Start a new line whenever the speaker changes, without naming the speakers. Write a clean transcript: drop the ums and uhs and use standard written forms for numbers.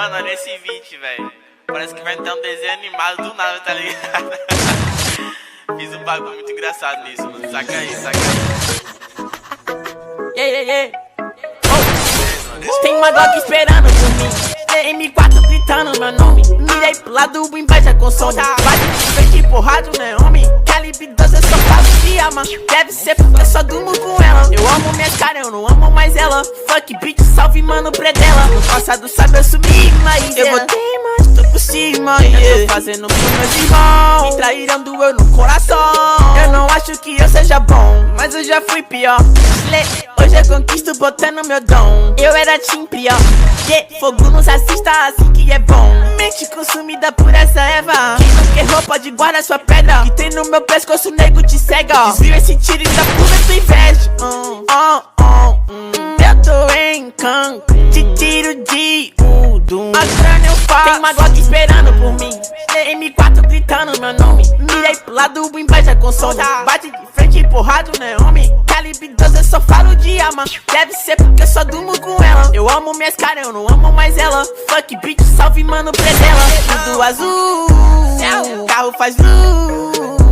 Mano, olha esse beat, velho. Parece que vai ter um desenho animado do nada, tá ligado? Fiz um bagulho muito engraçado nisso, mano. Saca aí, saca aí.
Tem uma Glock esperando por mim, M4 gritando meu nome. Mirei pro lado, o embaixo com som. Bate de frente, porrado, né, homem? Calibre 12, eu só falo de arma. Deve ser porque eu só durmo com ela. Eu amo minhas caras, eu não amo mais ela. Fuck bitch, salve mano, predela. No passado sabe eu sumi, mas eu voltei, mas tô por cima. Eu tô fazendo com meus irmãos. Me traíram, doeu no coração. Eu não acho que eu seja bom, mas eu já fui pior. Hoje eu conquisto botando meu dom. Eu era time pior. Fogo nos assista, assim que é bom. Mente consumida por essa erva. Quem não quer roupa de guarda sua pedra. Que tem no meu pescoço, nego te cega. Desvio esse tiro e da puta tu inveja. Eu tô em Cancún, te tiro de Udum. A grana eu faço. Tem uma Glock esperando por mim, M4 gritando meu nome. Mirei pro lado, o embaixo com som. Bate de frente, porrado, né, homem? Calibre 12, eu só falo de arma. Deve ser porque eu só durmo com ela. Eu amo minhas caras, eu não amo mais ela. Fuck bitch, salve mano, predela. Tudo azul, carro faz luz.